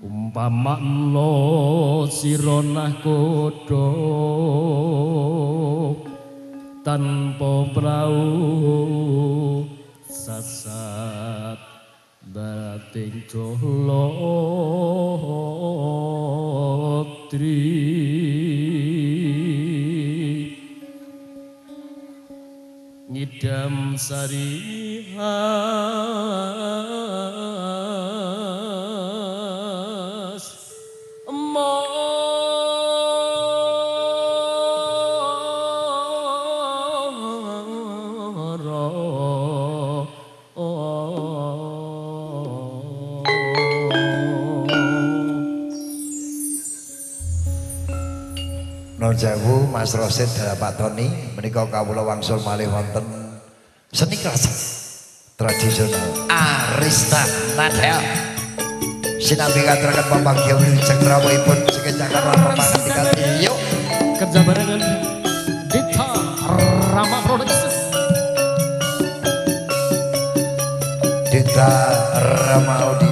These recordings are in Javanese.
umpama lo sironah kodok tanpa prau sasat dating colotri ngidam sarihas Nun sewu Mas Rosid dan Pak Tony menika kawula wangsul malih wonten seni klasik tradisional Arista Nadel sinambi katuraken pamanggihan wilujeng rawuhipun saking Jakarta pamanggihan yuk kerja barengan Dita Rama Production Dita Rama Audio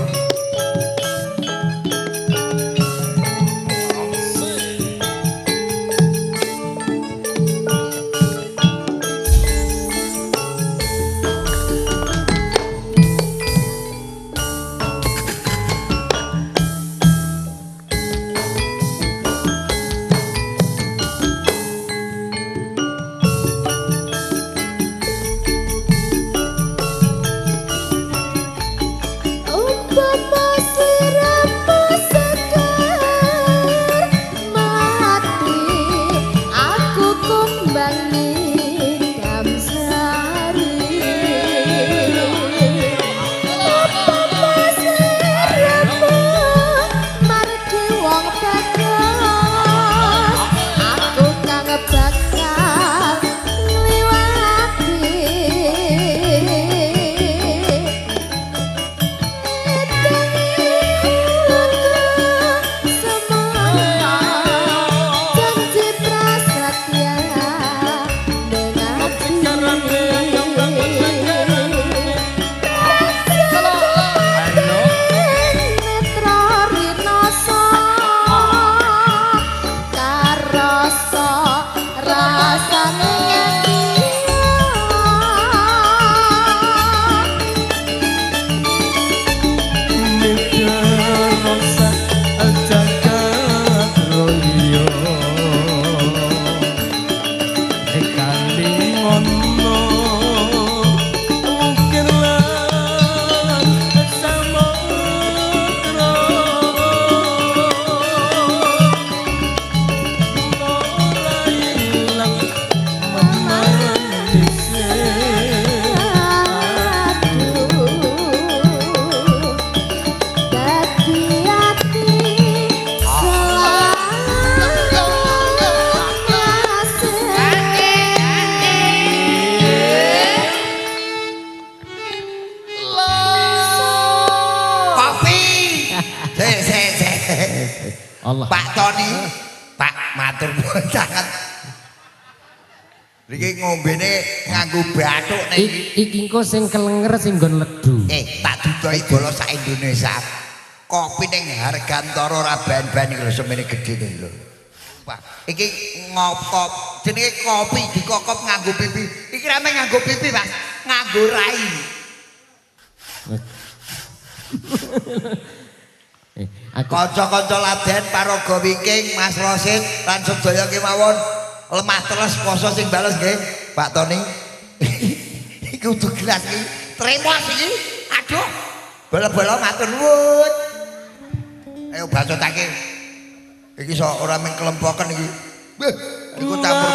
Allah. Pak Tony, Pak matur nuwun sanget. Niki ngombene nganggo bathuk niki. Iki engko sing kelenger sing nggon ledu. Tak dudohi bolos sak Indonesia. Kopi ning Hargantara ora ban-ban iki lho semene gedene lho. Pak, iki ngopop jenenge kopi dikokop nganggo pipi. Iki ra mung nganggo pipi, Pak. Nganggo rai. Kanca-kanca Laden paraga wingking Mas Rosid lan sedaya kemawon lemah terus poso sing bales nggih Pak Tony. Iki kudu gelas iki. Tremos iki. Aduh. Bola-bola matur nuwun. Ayo bacotake. Iki sok ora mung kelempoken iki. Beh, iku campur.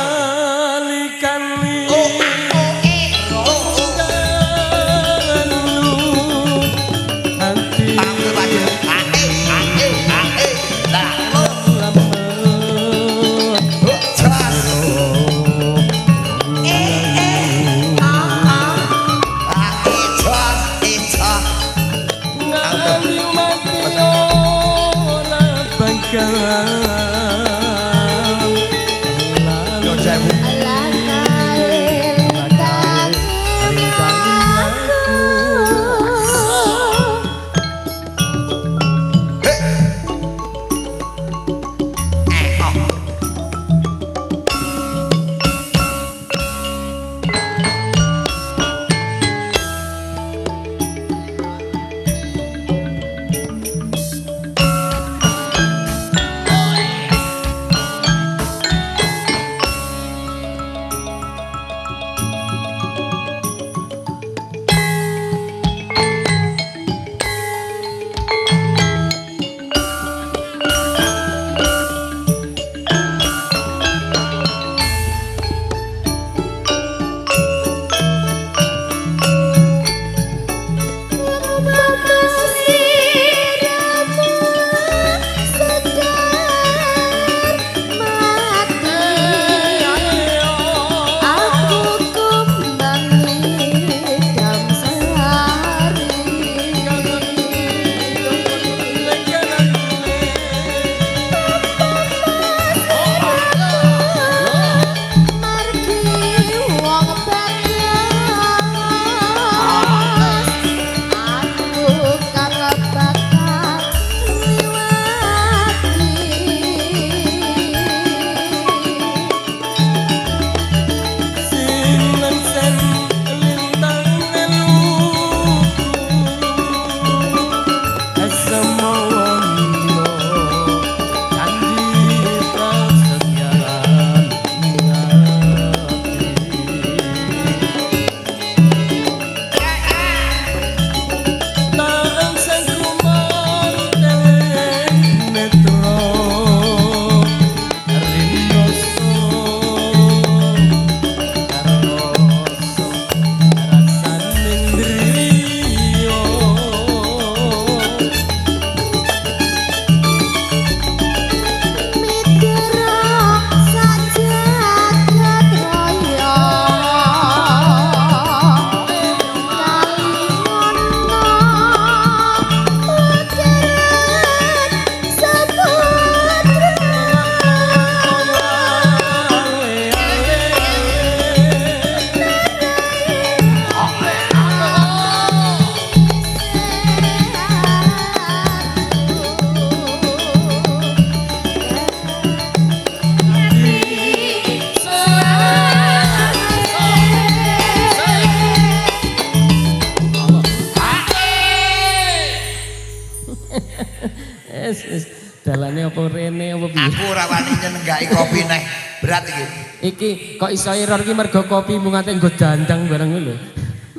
Wis dalane apa rene apa piye? Aku ora wani nyenenggaki kopi neh. Berat iki. Iki kok iso error iki mergo kopi mung ate nggo dandang bareng lho.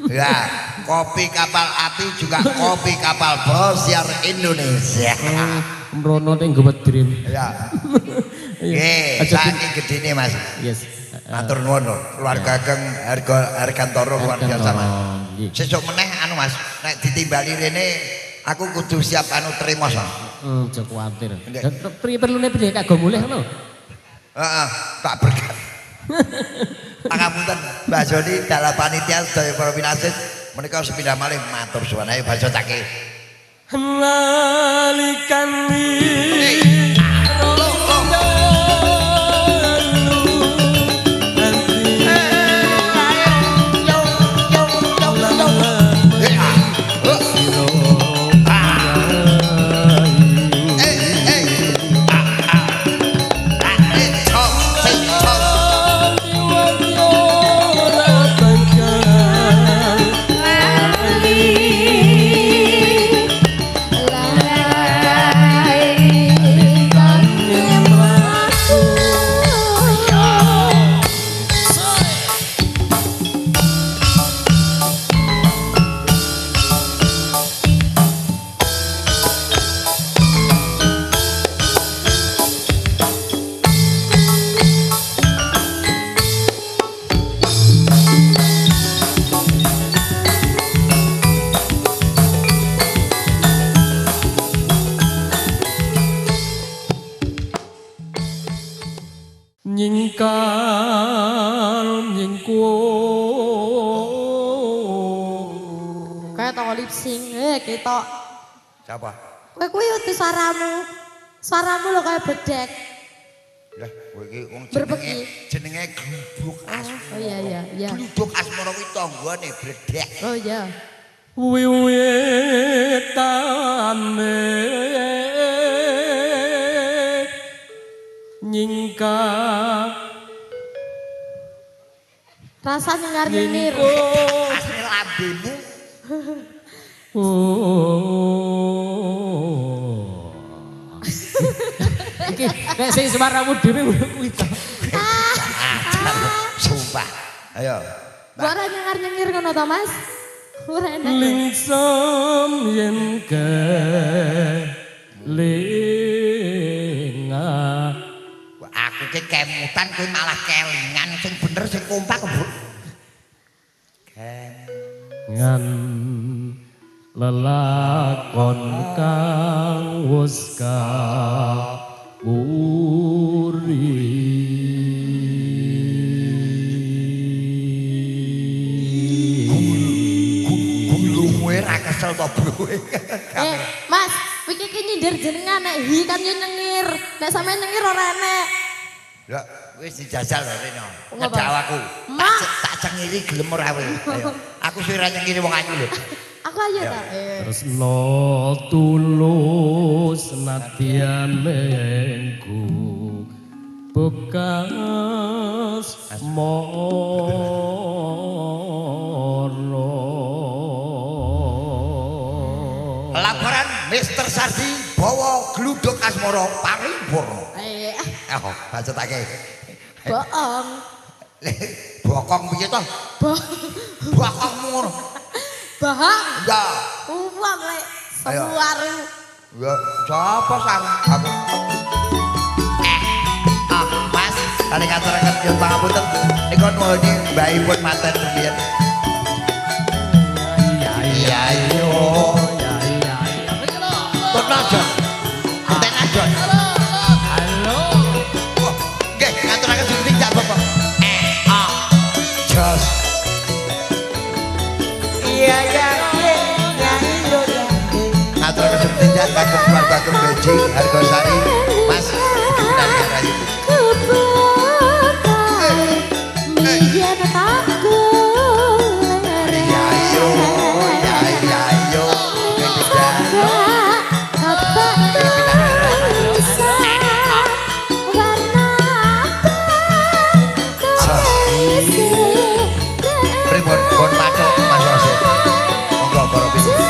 Ya, kopi kapal api juga kopi kapal Bosiar Indonesia. Mrono te nggo dream. Ya. Nggih, saiki gedene Mas. Yes. Matur nuwun lho, keluarga Ageng Hargantoro luar biasa Mas. Sesuk meneh anu Mas, nek ditimbali rene aku kudu siap anu trimo Mas. Aja kuwatir. Priye perlune piye kaggo mulih ngono? Heeh, tak berkat. Pangapunten Mbah Joni dalam panitia sedaya para pinasis menika sepindah malih matur suwun ae basa take. Nalikan nyingkal nyingku kayak toko lip sync ketok Siapa? kowe kuwi uti suaramu lo kayak bedek Lah, kowe iki wong Berbeki. jenenge Gluduk Asmara. oh iya Gluduk Asmara kuwi tanggane bledek. oh iya wiwitane nyingka rasa nyengar-nyengir Asli lambene. Iki nek sing suaramu dhewe ngono kuwi to. Sumpah. Ayo. gua ora nyengar-nyengir ngono to Mas ora enak Lingsam yen kelinga Aku ki kemutan kowe malah kelingan sing bener sing kompak Bu. ngan lelakon kang wis Gulungmu ra kesel to, Bro. Mas iki nyindir jenengan nek hi kan nyengir nek sampean nyengir ora enek Ya, wis dijajal lho rene. Ngapa? Ngedak aku. Mak. Tak cengiri gelem ora kowe. Ayo. Aku sing ora nyengiri wong ayu lho. aku aja ta tresno tulus senadyan engku bekas Laporan Mr. Sardi bawa Gluduk Asmara paripurna. Oh, bacotake. bohong Bokong piye to? Bokongmu ngono. bohong Ya. uang lek Ayo. semuaru Ya, sapa sang aku? Mas, kali ngaturaken nyuwun pangapunten. Nika nuwuni mbahipun manten rumiyin. Iya, iya. Kok aja. Enten aja. halo Oh, nggih, ngaturaken syuting jak Bapak. Jos. Iya, iya, iya, iya. Ngaturaken syuting jak kagem keluarga Ageng Beji Hargosari. Mas, gimana rayu? Biar takut Iya, iya, iya, iya, iya. Pripun pun matuk Mas Rosid. Monggo para pinten.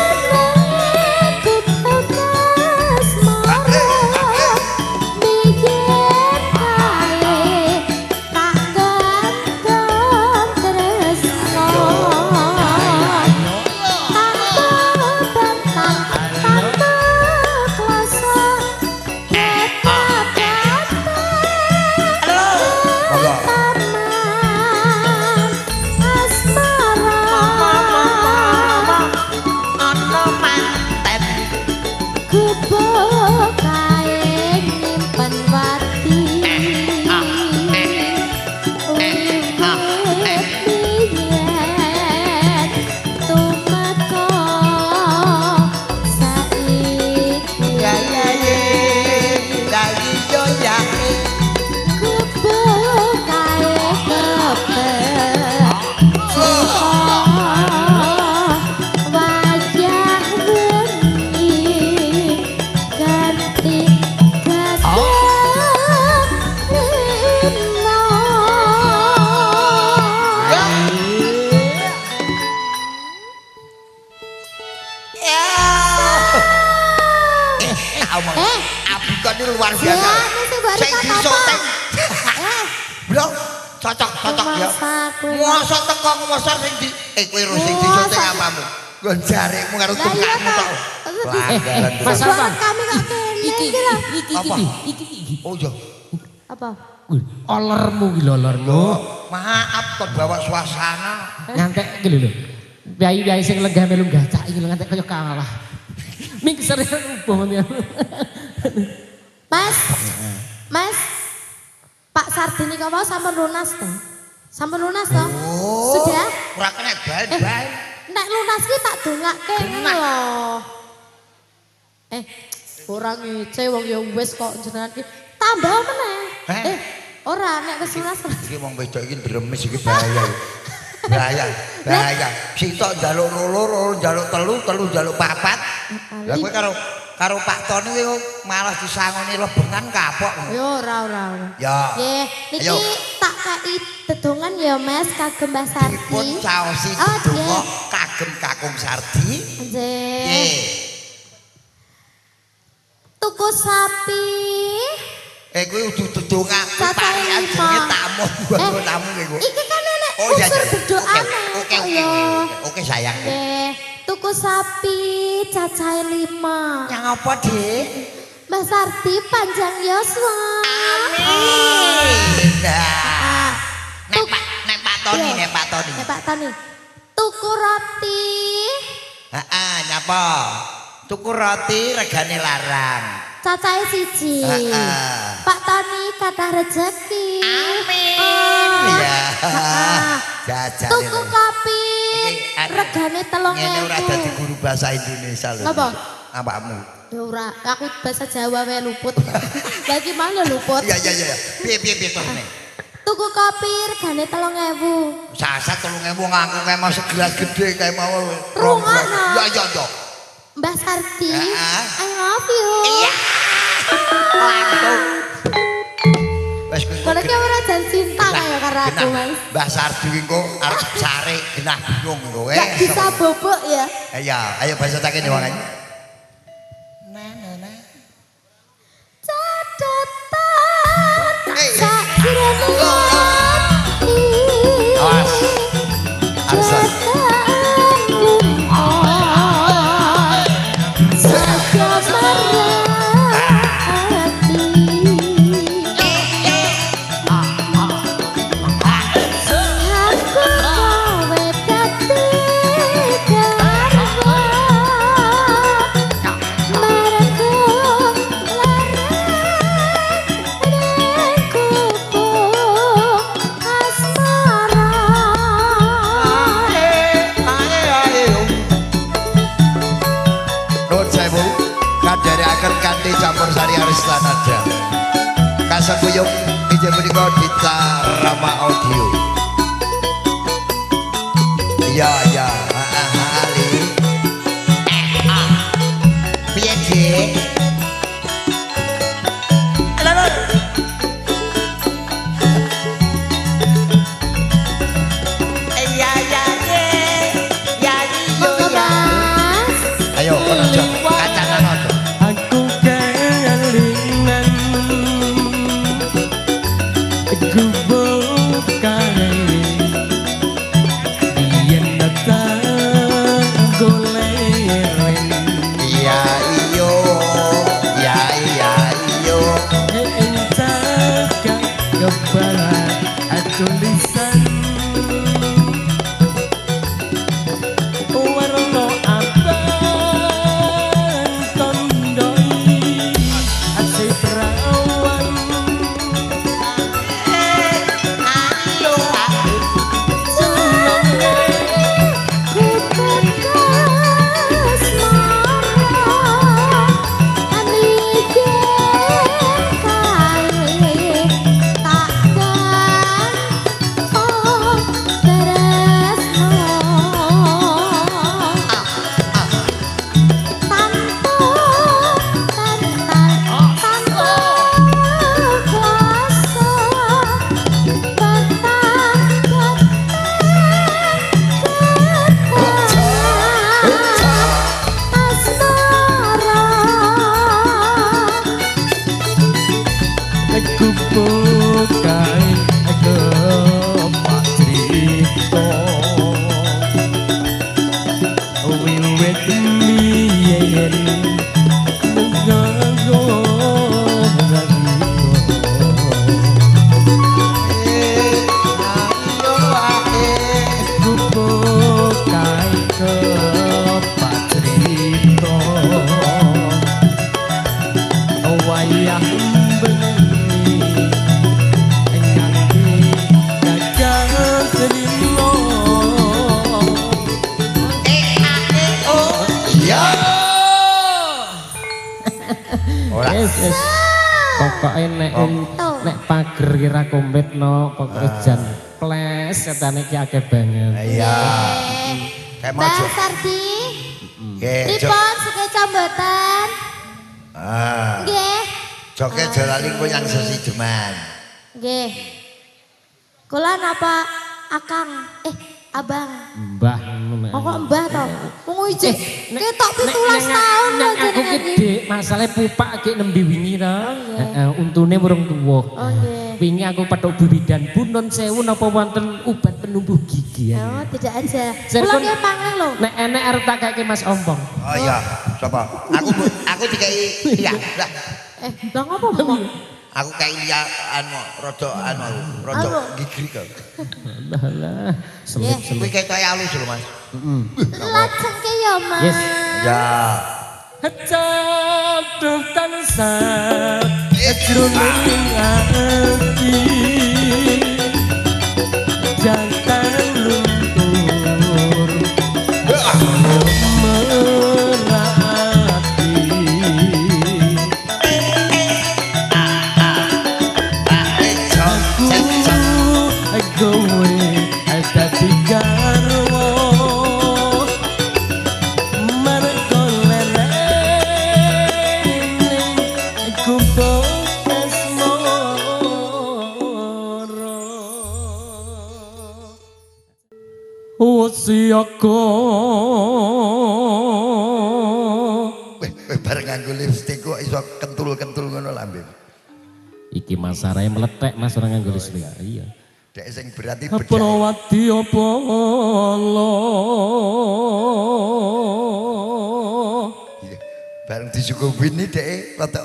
Kupu kae nyimpen wati Wiwit tumeka saiki Ya ya ye dari yo ya Kupu kae kepek wajah bengi ganti gadang rino omong abi kon iki luar biasa Ya, mesti bari sing kata disoting Eh, bro cocok ya mosok teko mosok sing di kowe ro sing disoting apamu nggon jarikmu karo Lah iya tukangmu toh. tok Mas Banget Abang. kami kok kene iki lho. Iki. oh iya Apa? Olermu iki lho, olermu. maaf kok bawa suasana Ngantek iki lho. Piye-piye sing lenggah melu gacak iki lho ngantek kaya kalah. Mixer ubah ya. Mas. Mas. Pak Sardini kok mau sampun lunas to? Sampun lunas to? oh Sudah? ora kena bal-bal Nek lunas ki tak dongake ngene lho. Ora ngece wong ya wis kok jenengan ki tambah meneh. Ora nek wis lunas. iki wong wedok iki dremes iki bahaya sitok njaluk loro njaluk telu njaluk papat lah kowe karo Pak Tony kowe malah disangoni lebengan kapok Yo ora. ya Nggih, niki ayo tak kei dedongan ya Mas kagem Mbak Sardi. dipun caosi Oh, donga nggih. kagem Kakung Sardi Nggih. nggih Tuku sapi. kowe kudu dedongake Cacahe parian lima. jenenge tamu gua tamu kowe Iki kan nenek oh iya unsur berdoa oke sayang Nggih, tuku sapi cacahe 5. yang apa Dik Mbak Sardi panjang yuswa. amin nah Tuk- nek Pak Tony Iya. nek Pak Tony Nek Pak Tani. Tuku roti. nyapa tuku roti regane larang Cacahe 1. Pak Tani kathah rezeki. amin ya jajan Tuku kopi. Iki, Regane 3.000. ngene ora dadi guru bahasa Indonesia lho Napa? awakmu Ya ora, aku bahasa Jawa wae luput. Lagi mana luput? iya piye terus nih Tuku kopi regane 3.000. sasat 3.000 nganggo kemah segelas gede kae mau Rungokno. iya Mbak Sardi, Heeh. I love you. iya langsung wes Kalau ki ora jan cinta kaya karo aku, Mas. Mbah Sardi engko arep sare genah bingung engko Gak bisa bobok ya. iya ayo bahasa tak kene wae Catatan Hey. sakirane hati. awas Arsan Nuwun sewu kandharaken kanthi campursari Arislanada. Kasebuyung inggih punika Dita Rama Audio. Iya Ali. Piye Dik? Ayo kono jog kacangan ojo. Aku kelingan Aku bukan Yen tak wayah bengi nganti gagal trimo iya ora pokoknya nek pager kira komplit no pokoknya jan ples setane ki akeh banget iya kayak mau Bang Sardi nggih pripun sekeca mboten nggih joke jolali kowe yang sesi jeman nggih kula napa akang abang mbah kok mbah to wong iki ketok 17 tahun lho aku gede masalah pupak iki nembe wingi to untune urung tuwa oh nggih wingi aku petuk bibidan bunun sewu napa wonten ubat penumbuh gigi oh tidak aja kula ki pangen lho nek enek arep tak kakek Mas Ompong oh iya sapa aku dikai iya lah bang apa bang aku kayak iya rada gigri kok lah selip kowe kayak alus lho Mas lajeng ki ya Mas yes ya jatuh tansah jroning ati jangan luntur Siaka bareng nganggo lipstik kok iso kentul-kentul ngono lambe iki masarahe meletek Mas ora nganggo lipstik iya dek sing berarti Prawati apa lo bareng disukupi ini dek rada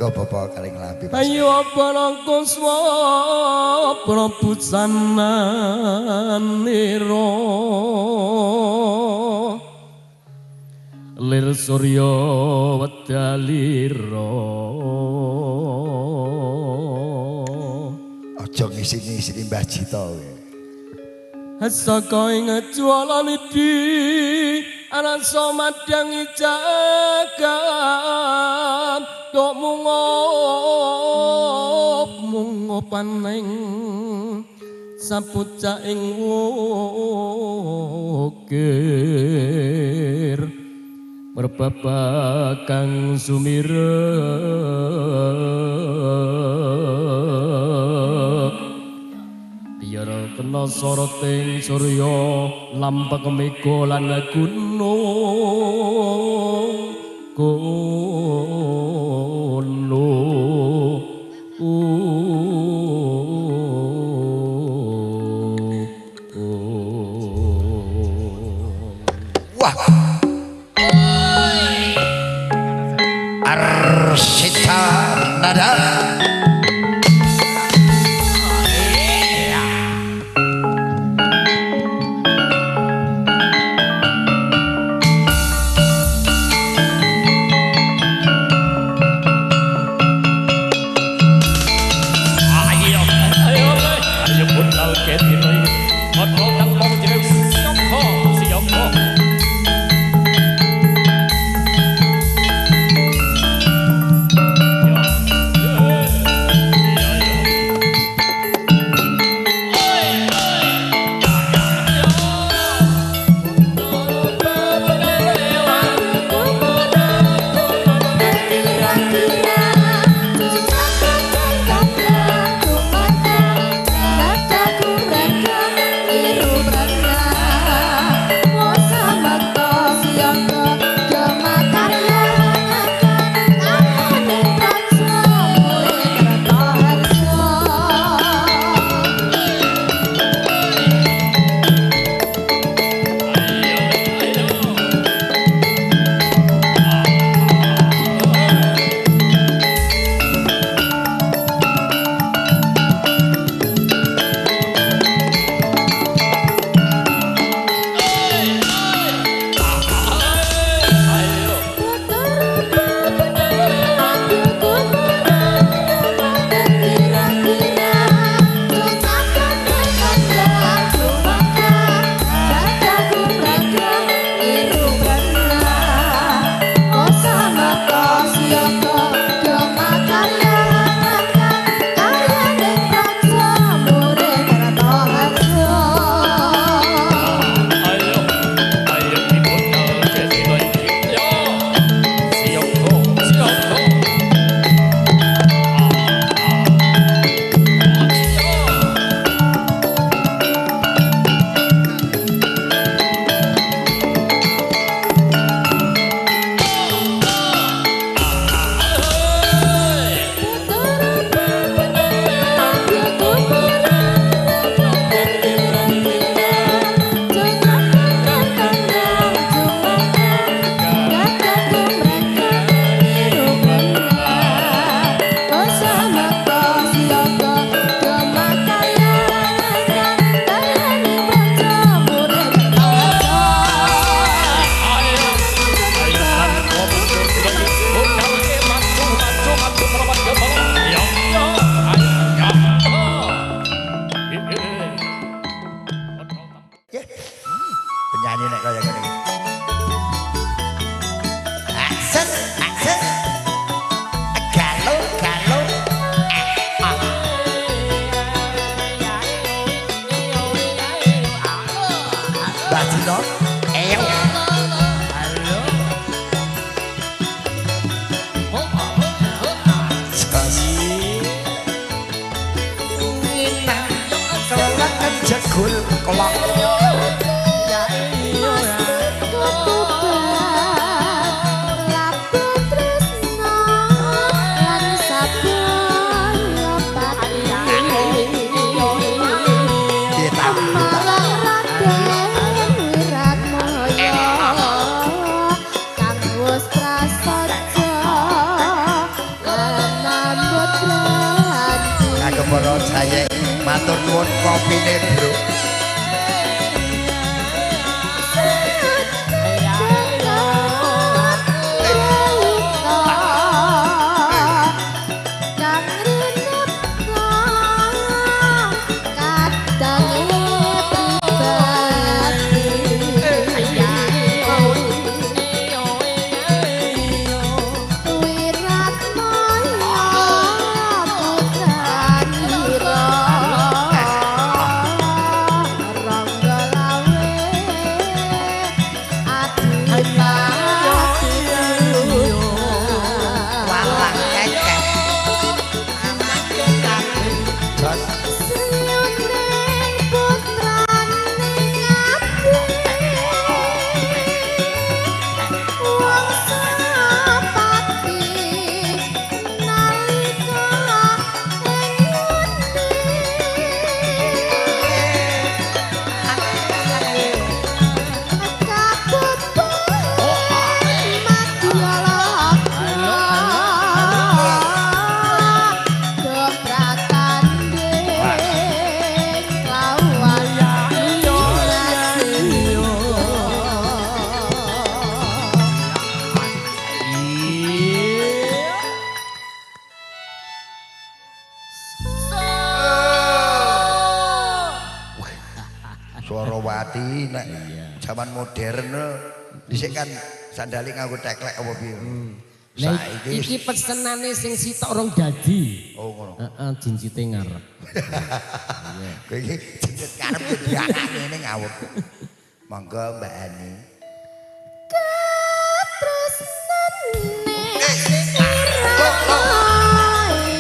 Bapak kali ngelapi ayo apa nangko swapra pusananira lir surya wedalira aja ngisi-ngisi Mbah Jita saka ing jwalanidi ana somadang jagat kok mungopaning sapucak ing wukir merbabakan sumirep biara kena soroting surya lampah mega lan gunung kono wah arsita nada Penyanyi nek kaya ngene. Aksen, aksen. Galo, galo. Bacino, eyo. Halo. Kelak jegul kelak. Para saya matur nuwun kopine, Bro. Suarawati nek zaman modern dhisik kan sandali nganggo teklek apa piye. Saiki iki pesenane sing sitok rong dadi. Oh ngono. Heeh, jincite ngarep. Iya. Kowe iki jincit ngarep dianak ngene ngawur. Monggo Mbak Ani.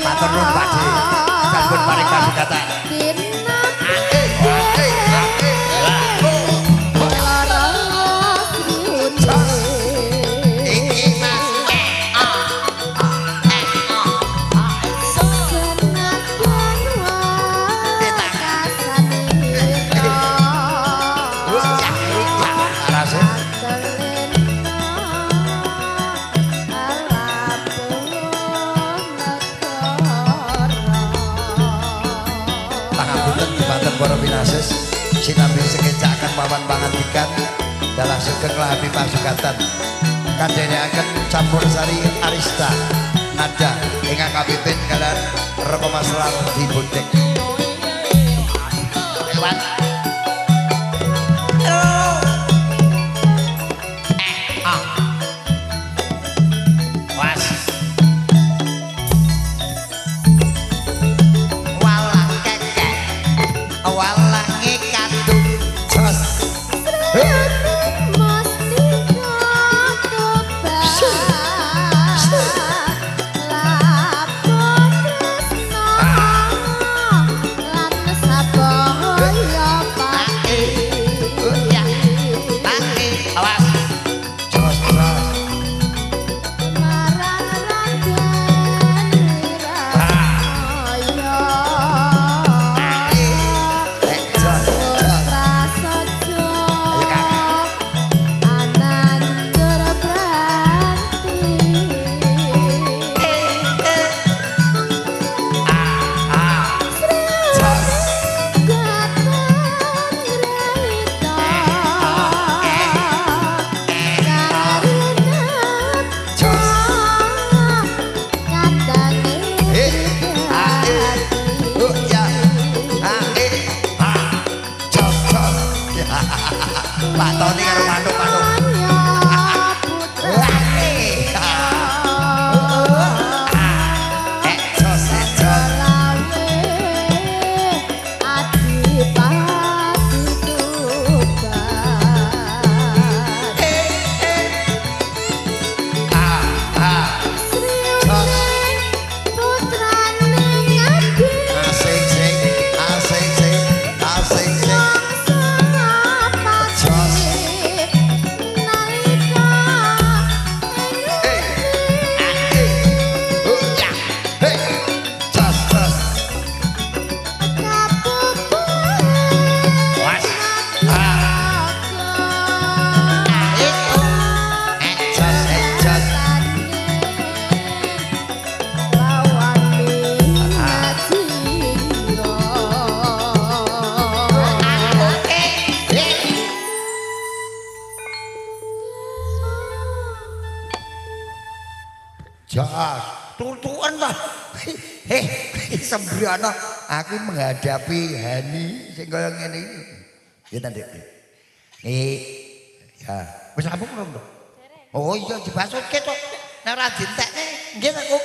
Matur nuwun Pak Di. Sampun paring kasugatan. Para pinases sinambi sekecakan pawan pangandikan dalah sugeng lahapi pasugatan kadeneaken Campursari Arista nada ingkang kapimpin kalian Reko Maslang di Bundek lewat Pak Tony karo manuk-manuk. Tutuan lah. Sembriono aku menghadapi Hani sing kaya ngene iki. Ya ta, Dik. Ya, wis rampung belum, Dok? Oh iya dibasuke tok. Nek ora dientekne nggih aku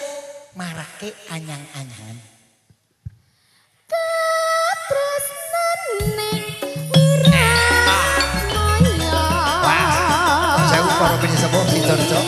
marake anyang-anyangan. Katresnane wiraya. Wah, saya para penyesepuh Sidoarjo.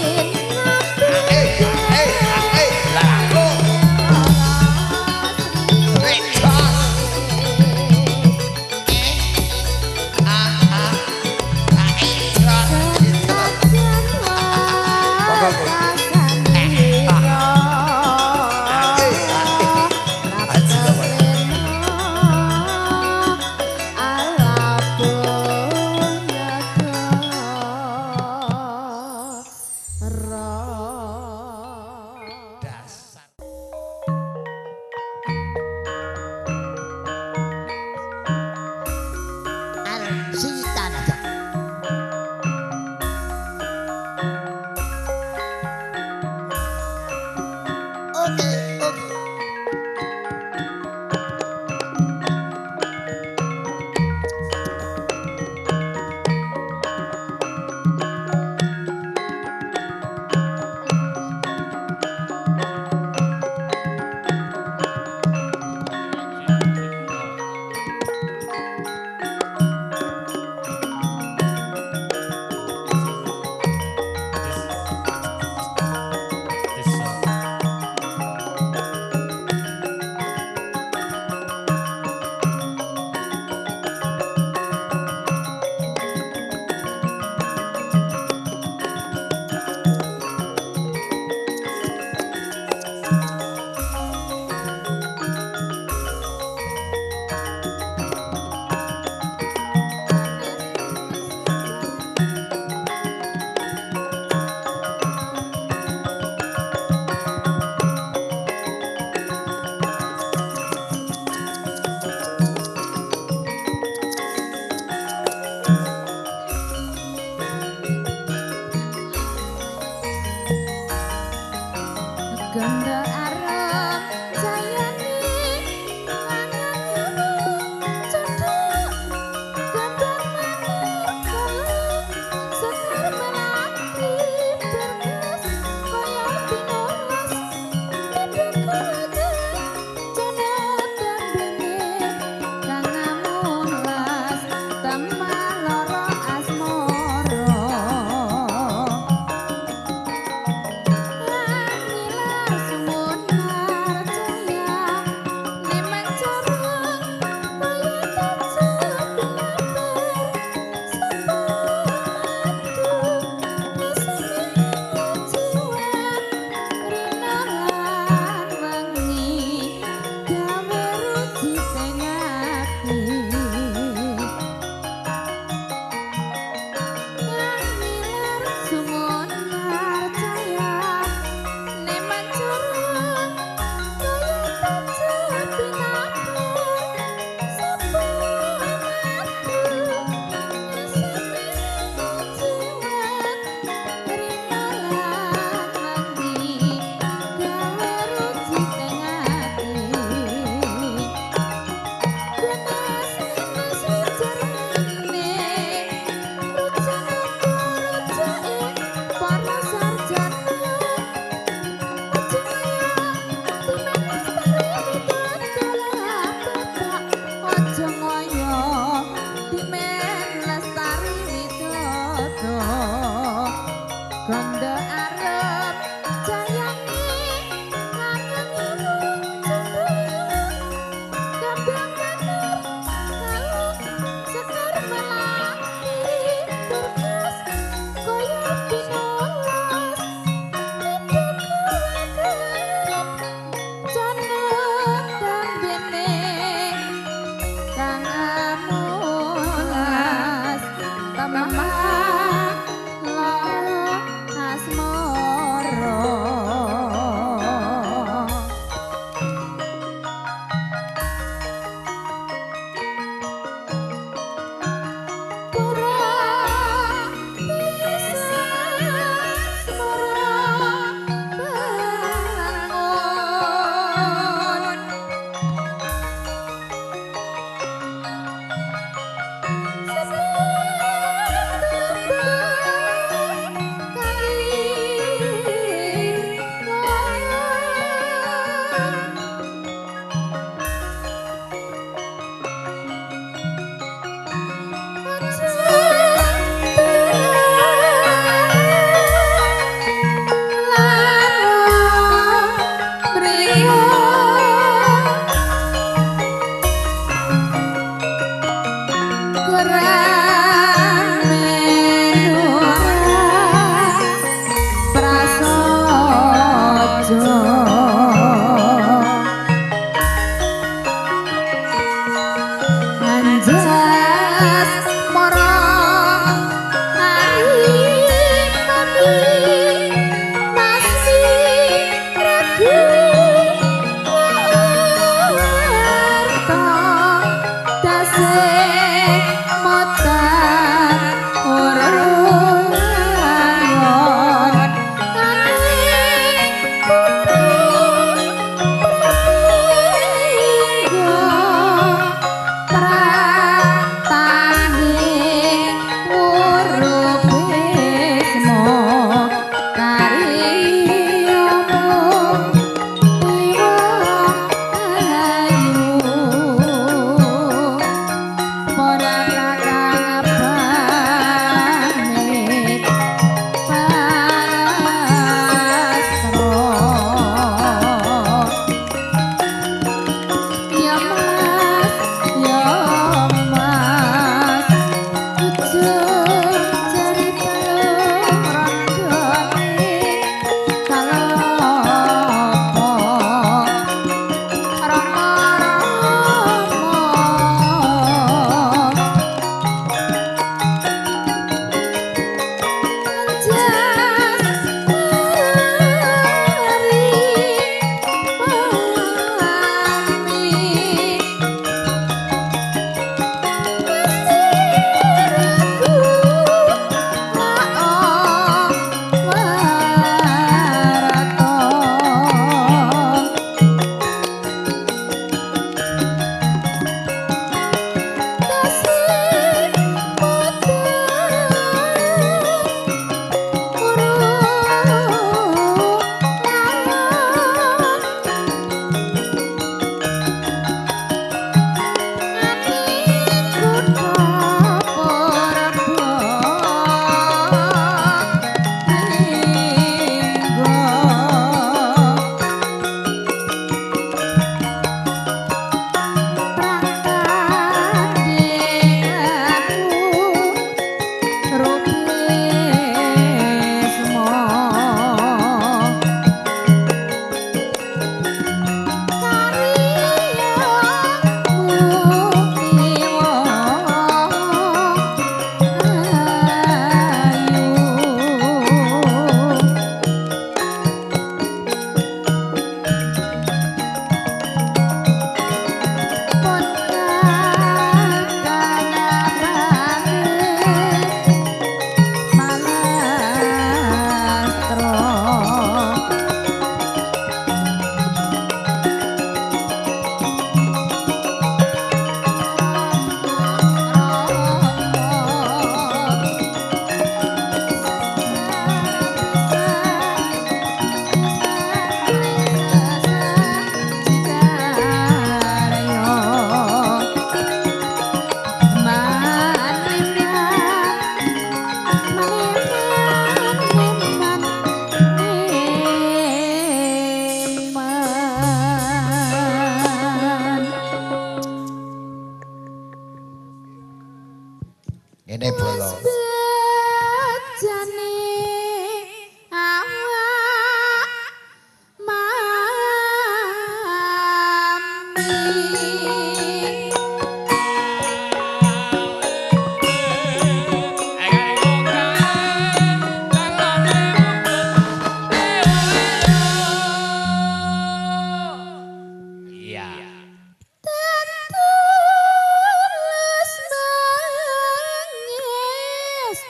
Ini bolo.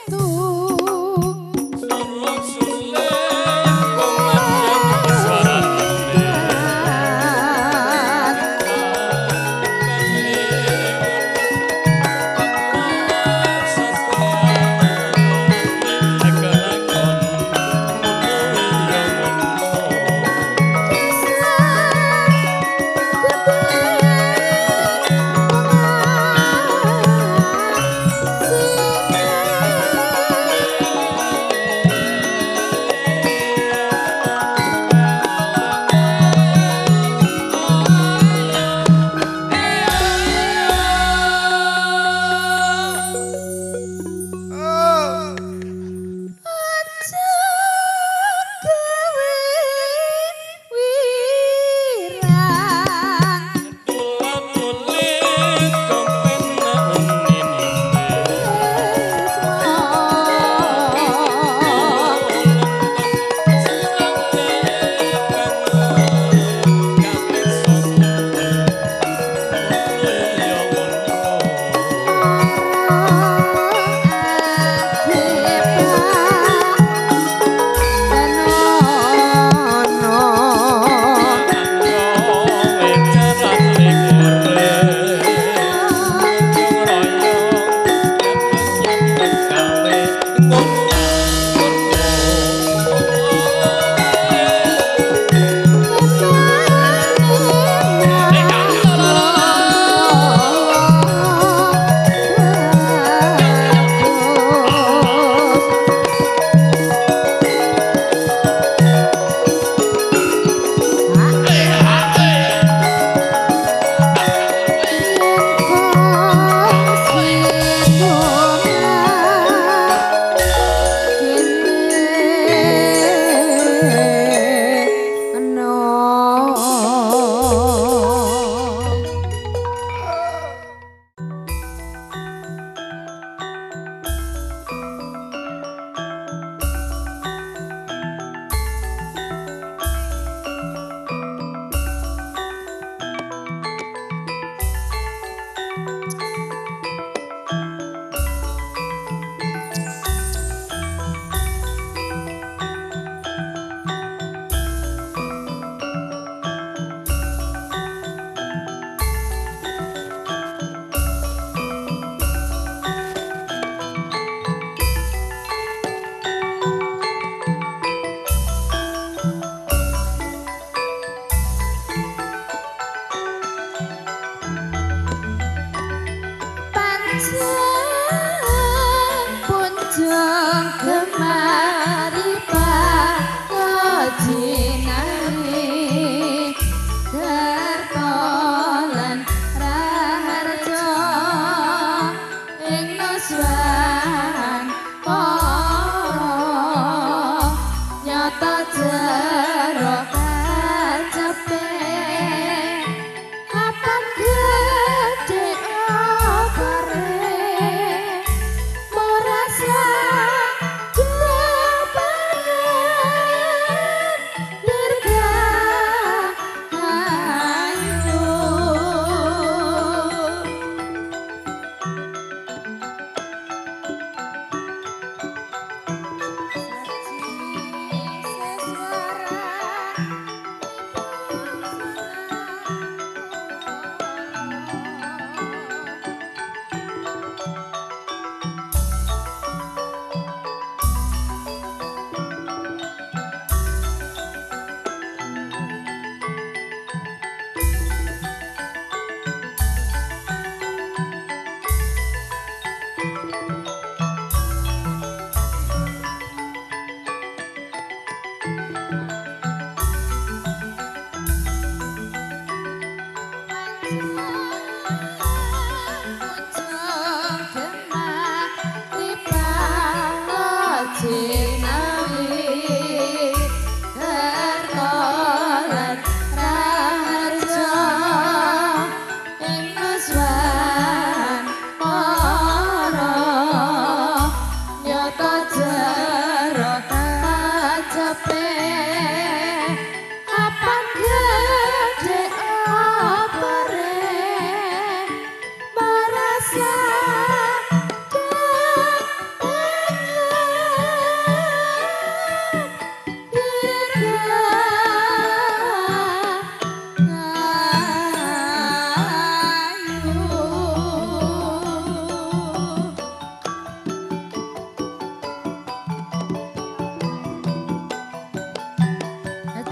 Sing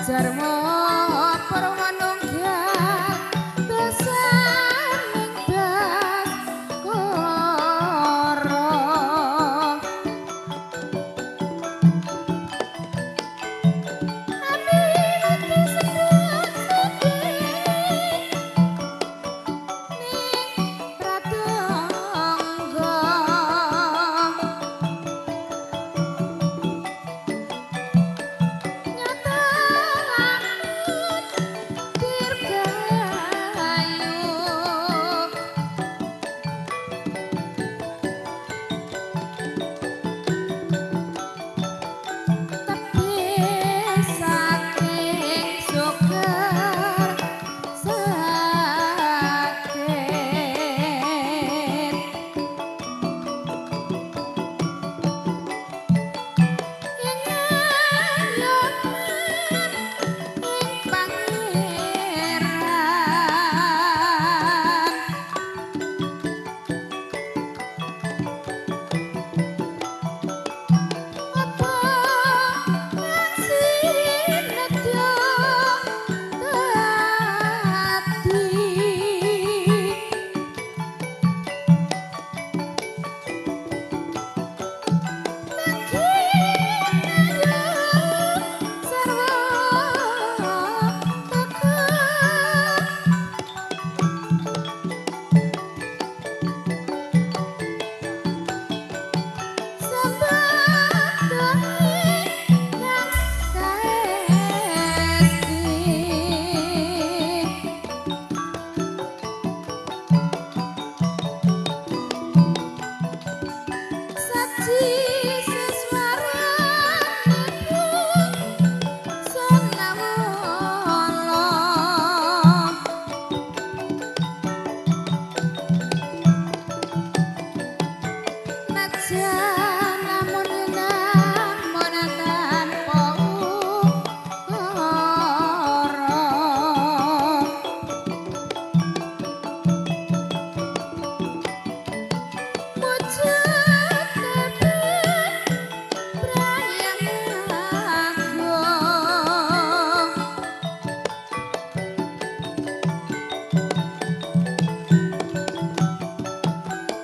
Jarmo permanunggal besaning Baskara Aminati sedang sedih ning pratangga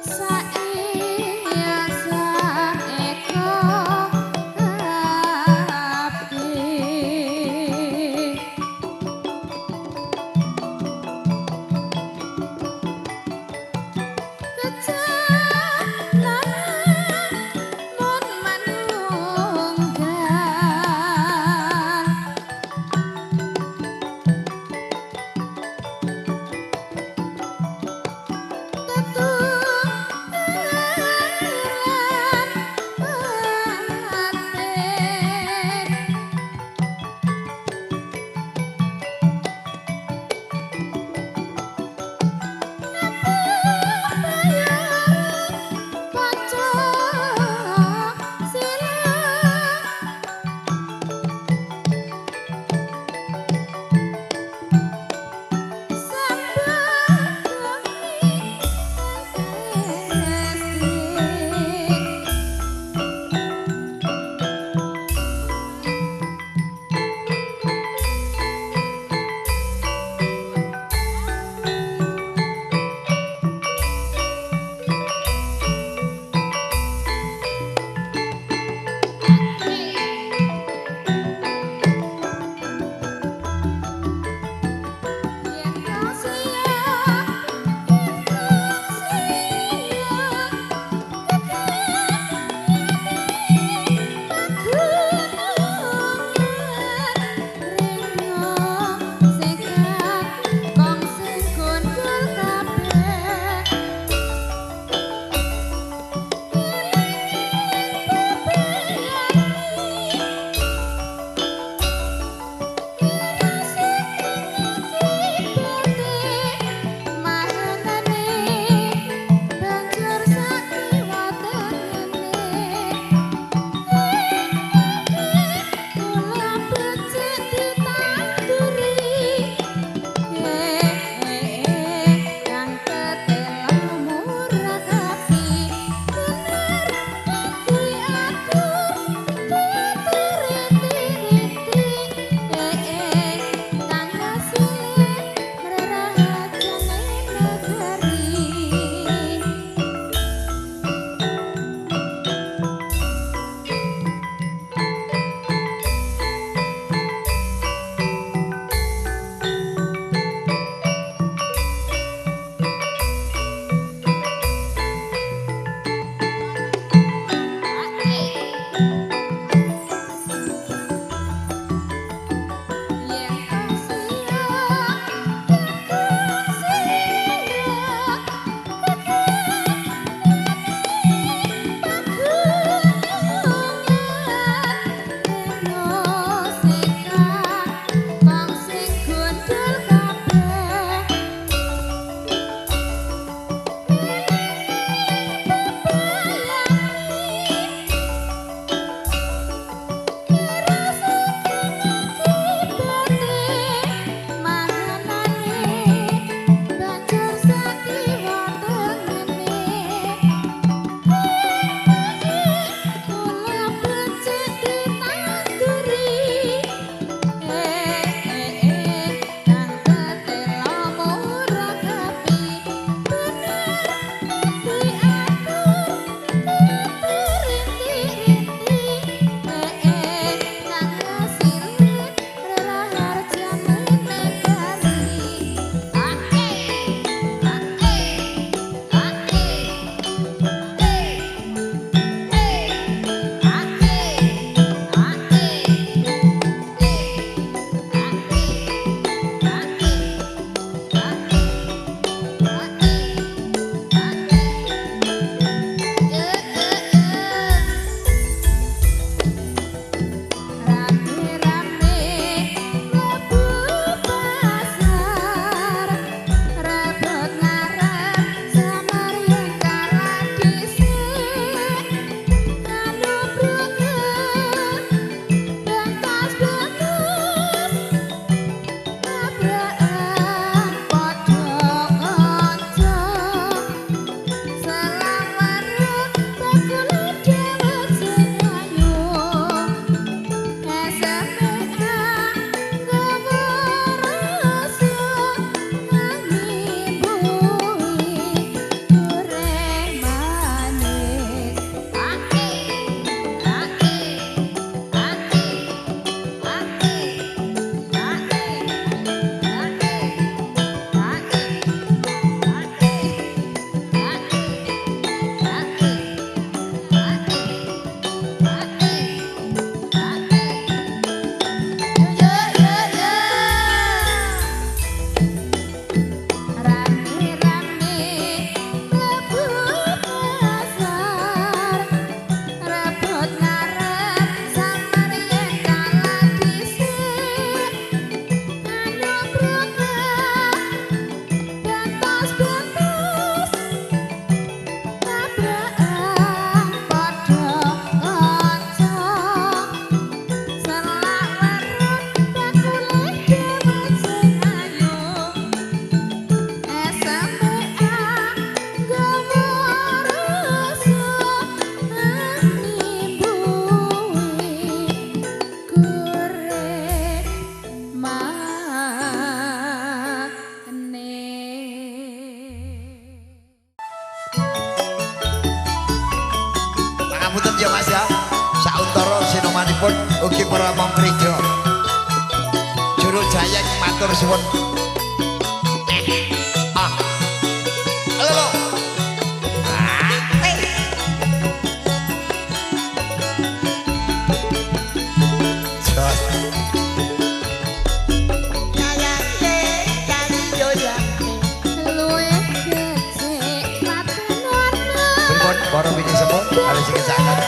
Sae Ngapunten ya Mas ya. Sauntara sinomanipun ugi para mangreja. Juru Jaya matur suwun. Halo. Para bini semua ada sikit sangat.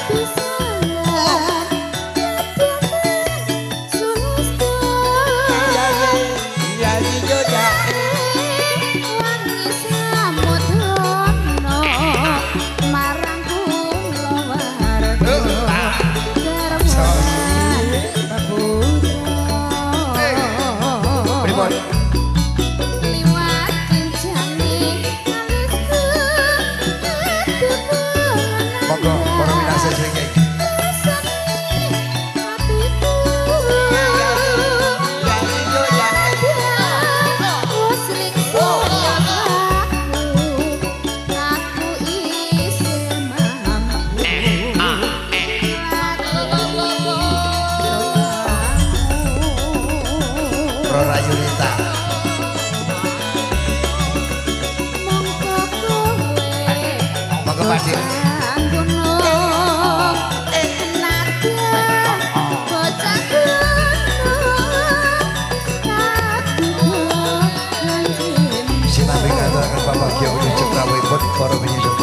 Para penyusup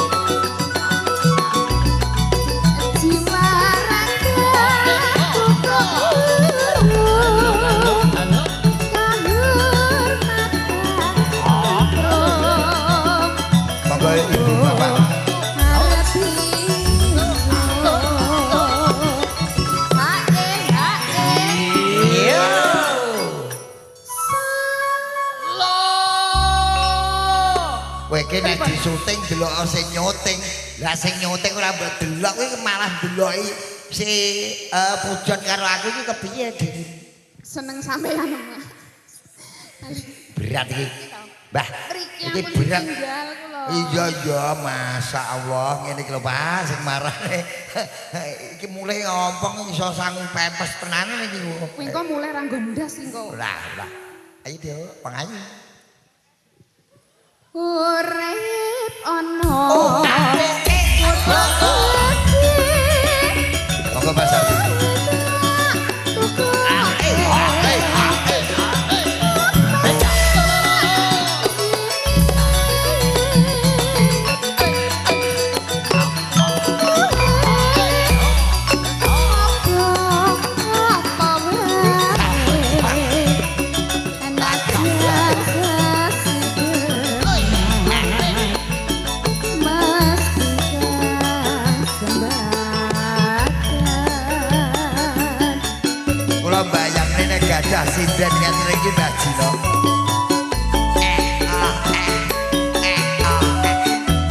monggo ibu bapak Weke nek di syuting delok sing nyuting. Lah sing nyuting ora mbok delok kuwi malah deloki si Pujon karo aku iki kepiye, Dik? Seneng sampean. Berat iki. Mbah, iki berat. Iya iya, masyaallah ngene iki lho Pak sing marane. Iki mulai ngompong iso sanggup pepes tenanan iki. Kuwi kok mulai ra nggondas iki kok. Lah. Ayo Dik, pengayu. Urip ana monggo Mas Abi gadah sinden ngene iki Mbak Jino.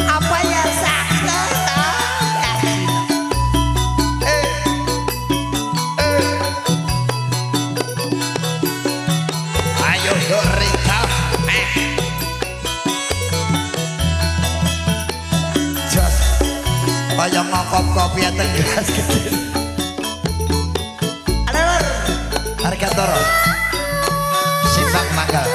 Apa ya sakno to? Ayo yo Rita. Jos. Kaya ngokop kopi aten gelas gede. Harga toro Simbang Manggal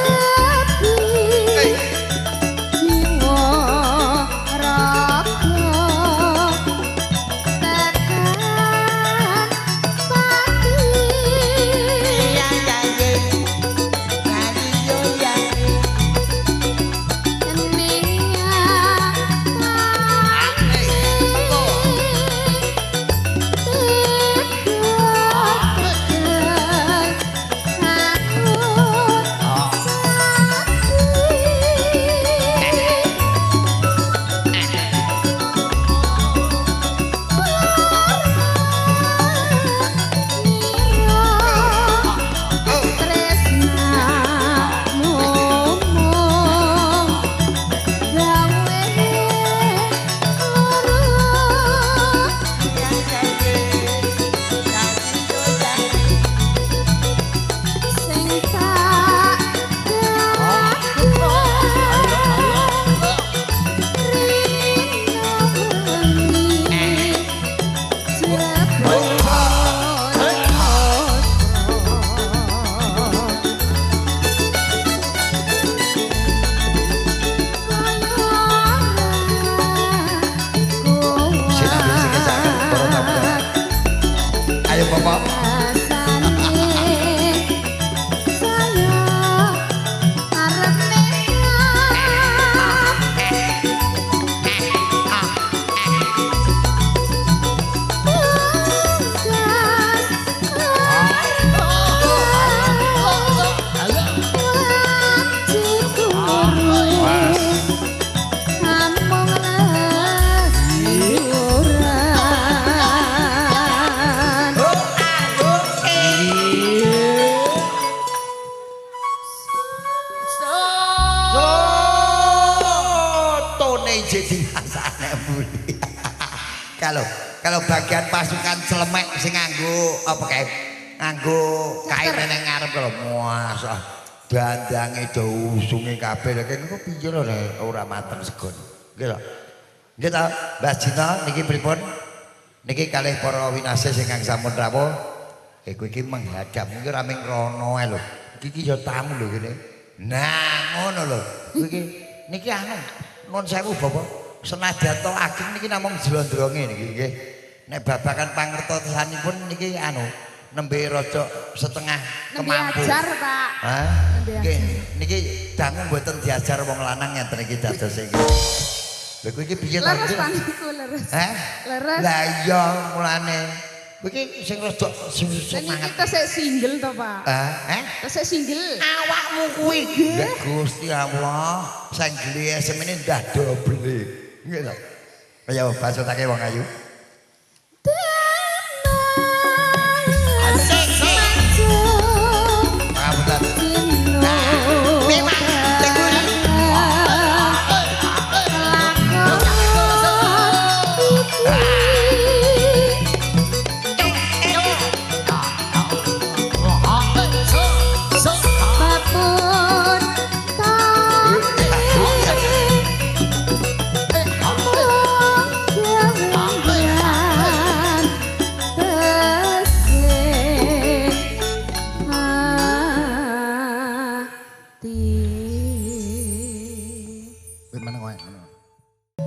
kalau bagian pasukan Celemek sing nganggo apa kae? Nganggo kain nang ngarep kalau muasah dandange do usunge kabeh lha kene kok piye lho ora mateng segon. Nggih lho. Nggih ta, Mbah Jina niki pripun? Niki kalih para winase sing kang sampun rawuh. Kowe iki menghadap iki ora ming rono ae lho. Iki ya tamu lho kene. Nah, ngono lho. Kowe iki niki anu nuwun sewu Bapak. Senajan to ageng niki namung jlondronge niki nggih. Nek babakan pangertosanipun niki anu nembe rada setengah kemampu. Nembe ajar, Pak. Hah? Nggih, niki dangu mboten diajar wong lanang ngenten iki dados iki. Lha kowe iki piye ta? Leres paniku leres. Hah? Leres. Lah iya mulane. Kowe iki sing rada semangat. Niki tesih single to, Pak. Tesih single. Awakmu kuwi. Ya Gusti Allah, sanggele semene ndah doble. Nggih lho. Ayo basutake wong ayu.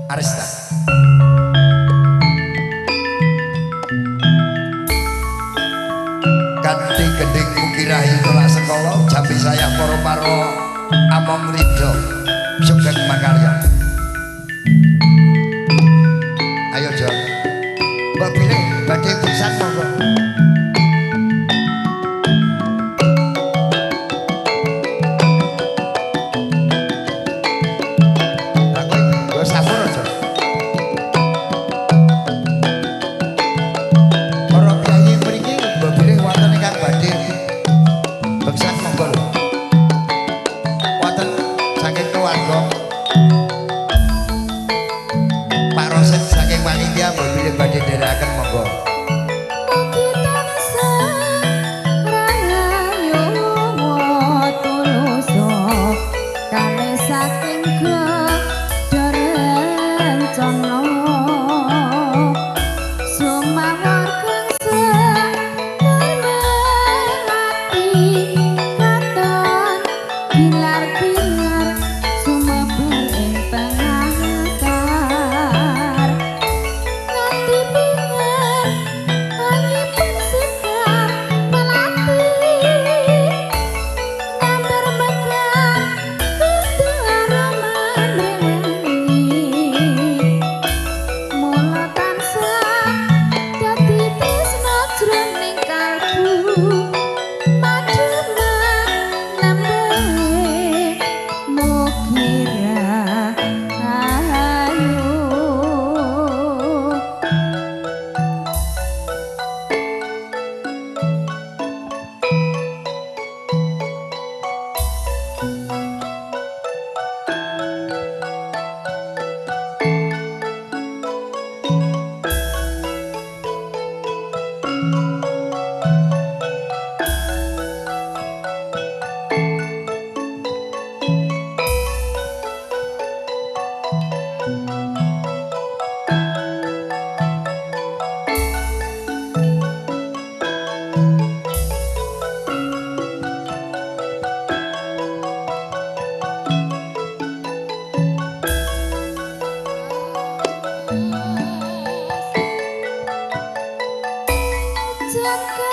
Arista. Kanthi gending mukirahi tolak sekolah jambi saya paro-paro among rido sugeng makarya. Ayo Jo. Mbak pilih badhe pisan monggo. Jaga